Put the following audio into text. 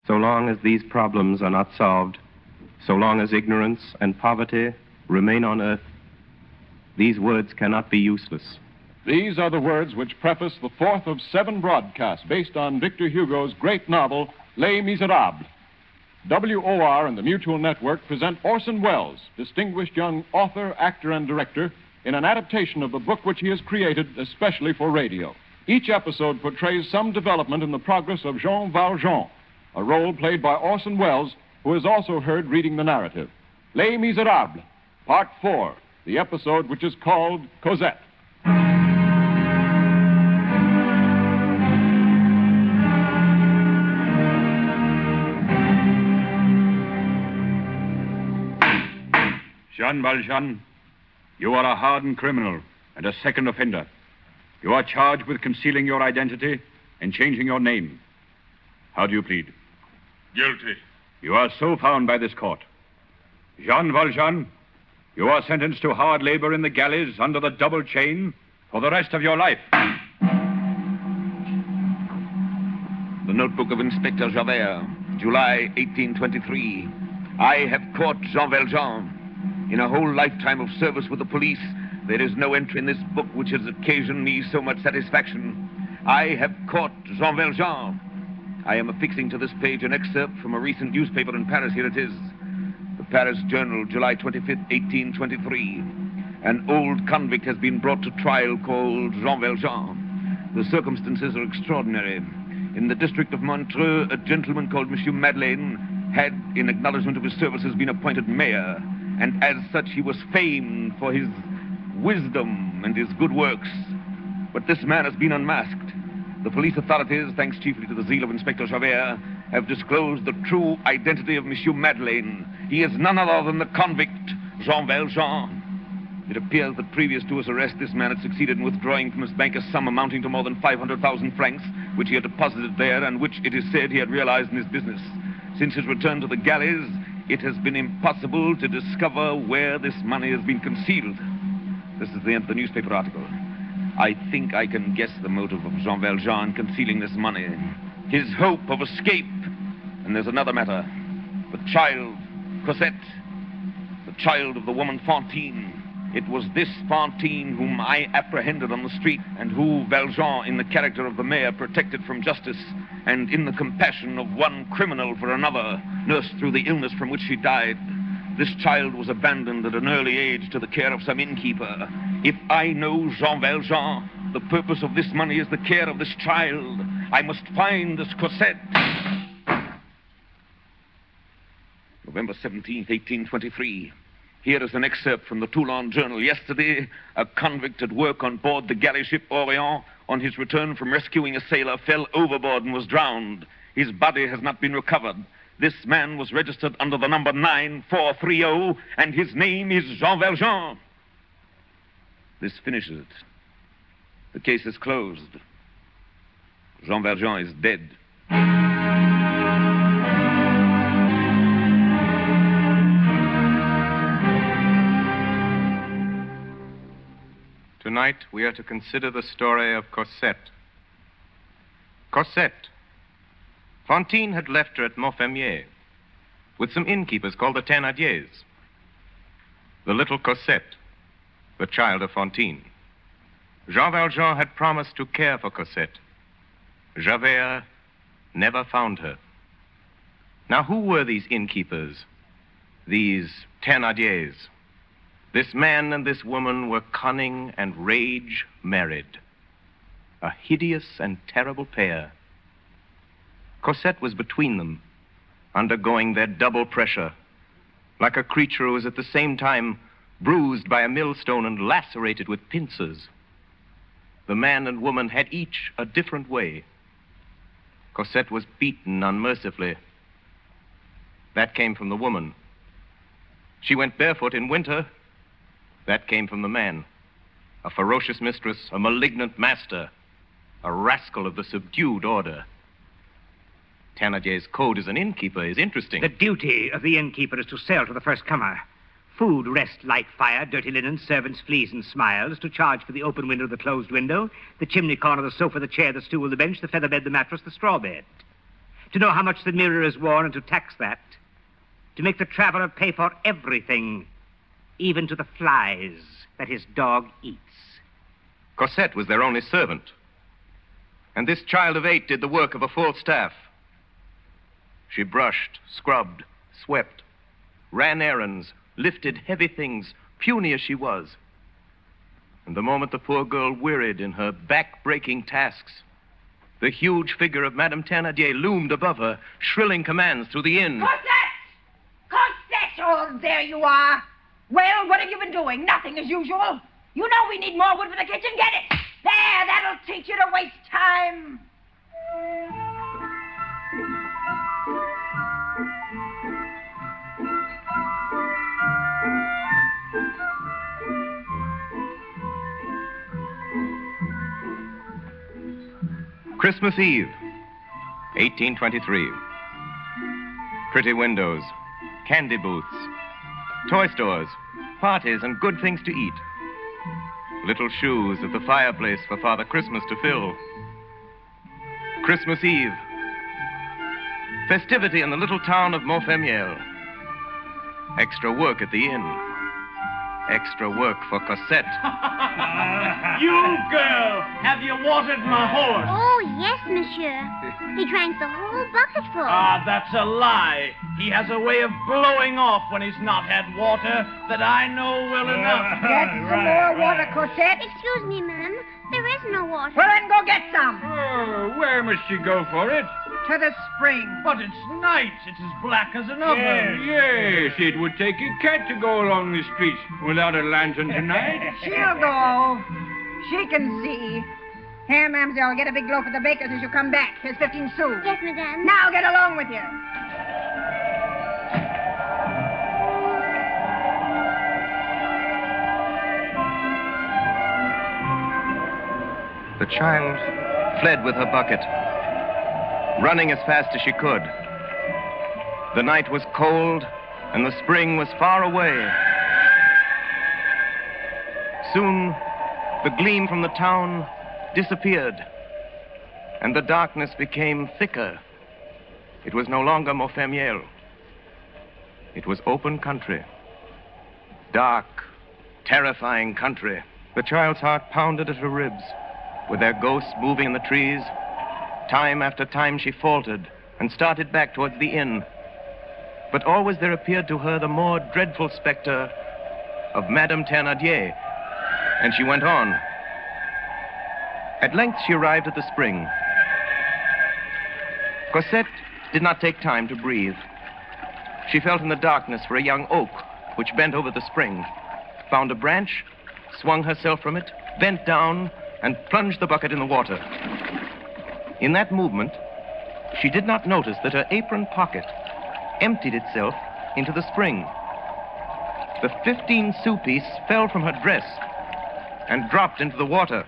So long as these problems are not solved, so long as ignorance and poverty remain on earth, these words cannot be useless. These are the words which preface the fourth of 7 broadcasts based on Victor Hugo's great novel, Les Miserables. WOR and the Mutual Network present Orson Welles, distinguished young author, actor, and director, in an adaptation of the book which he has created especially for radio. Each episode portrays some development in the progress of Jean Valjean, a role played by Orson Welles, who is also heard reading the narrative. Les Miserables, Part 4, the episode which is called Cosette. Jean Valjean, you are a hardened criminal and a second offender. You are charged with concealing your identity and changing your name. How do you plead? Guilty. You are so found by this court. Jean Valjean, you are sentenced to hard labor in the galleys under the double chain for the rest of your life. The notebook of Inspector Javert, July 1823. I have caught Jean Valjean. In a whole lifetime of service with the police, there is no entry in this book which has occasioned me so much satisfaction. I have caught Jean Valjean. I am affixing to this page an excerpt from a recent newspaper in Paris. Here it is. The Paris Journal, July 25th, 1823. An old convict has been brought to trial called Jean Valjean. The circumstances are extraordinary. In the district of Montreux, a gentleman called Monsieur Madeleine had, in acknowledgement of his services, been appointed mayor. And as such, he was famed for his wisdom and his good works. But this man has been unmasked. The police authorities, thanks chiefly to the zeal of Inspector Javert, have disclosed the true identity of Monsieur Madeleine. He is none other than the convict, Jean Valjean. It appears that previous to his arrest, this man had succeeded in withdrawing from his bank a sum amounting to more than 500,000 francs, which he had deposited there and which, it is said, he had realized in his business. Since his return to the galleys, it has been impossible to discover where this money has been concealed. This is the end of the newspaper article. I think I can guess the motive of Jean Valjean in concealing this money. His hope of escape. And there's another matter. The child, Cosette. The child of the woman Fantine. It was this Fantine whom I apprehended on the street and who Valjean, in the character of the mayor, protected from justice and in the compassion of one criminal for another, nursed through the illness from which she died. This child was abandoned at an early age to the care of some innkeeper. If I know Jean Valjean, the purpose of this money is the care of this child. I must find this Cosette. November 17th, 1823. Here is an excerpt from the Toulon Journal. Yesterday, a convict at work on board the galley ship Orient, on his return from rescuing a sailor, fell overboard and was drowned. His body has not been recovered. This man was registered under the number 9430, and his name is Jean Valjean. This finishes it. The case is closed. Jean Valjean is dead. Tonight, we are to consider the story of Cosette. Cosette. Fantine had left her at Montfermier with some innkeepers called the Thénardiers. The little Cosette, the child of Fantine. Jean Valjean had promised to care for Cosette. Javert never found her. Now, who were these innkeepers, these Thénardiers? This man and this woman were cunning and rage married. A hideous and terrible pair. Cosette was between them, undergoing their double pressure, like a creature who was at the same time bruised by a millstone and lacerated with pincers. The man and woman had each a different way. Cosette was beaten unmercifully. That came from the woman. She went barefoot in winter. That came from the man. A ferocious mistress, a malignant master, a rascal of the subdued order. Thénardier's code as an innkeeper is interesting. The duty of the innkeeper is to sell to the first comer. Food, rest, light, fire, dirty linen, servants, fleas, and smiles, to charge for the open window, the closed window, the chimney corner, the sofa, the chair, the stool, the bench, the feather bed, the mattress, the straw bed. to know how much the mirror is worn and to tax that, to make the traveler pay for everything, even to the flies that his dog eats. Cosette was their only servant, and this child of 8 did the work of a full staff. She brushed, scrubbed, swept, ran errands, lifted heavy things, puny as she was. And the moment the poor girl wearied in her back-breaking tasks, the huge figure of Madame Thénardier loomed above her, shrilling commands through the inn. Cosette! Cosette! Oh, there you are. Well, what have you been doing? Nothing as usual. You know we need more wood for the kitchen. Get it! There, that'll teach you to waste time. Christmas Eve, 1823. Pretty windows, candy booths, toy stores, parties, and good things to eat. Little shoes at the fireplace for Father Christmas to fill. Christmas Eve. Festivity in the little town of Montfermeil. Extra work at the inn. Extra work for Cosette. You girl, have you watered my horse? Oh, yes, monsieur. He drank the whole bucketful. Ah, that's a lie. He has a way of blowing off when he's not had water that I know well enough. Get some more water, Cosette. Excuse me, ma'am. There is no water. Well, then go get some. Oh, where must she go for it? To the spring. But it's night. It's as black as an oven. Yes, it would take a cat to go along the streets without a lantern tonight. She'll go. She can see. Here, mademoiselle, get a big loaf of the baker's as you come back. Here's 15 sous. Yes, madame. Now get along with you. The child fled with her bucket, running as fast as she could. The night was cold, and the spring was far away. Soon, the gleam from the town disappeared, and the darkness became thicker. It was no longer Montfermeil. It was open country. Dark, terrifying country. The child's heart pounded at her ribs, with their ghosts moving in the trees. Time after time she faltered and started back towards the inn. But always there appeared to her the more dreadful specter of Madame Thénardier, and she went on. At length she arrived at the spring. Cosette did not take time to breathe. She felt in the darkness for a young oak which bent over the spring, found a branch, swung herself from it, bent down, and plunged the bucket in the water. In that movement, she did not notice that her apron pocket emptied itself into the spring. The 15 sou piece fell from her dress and dropped into the water.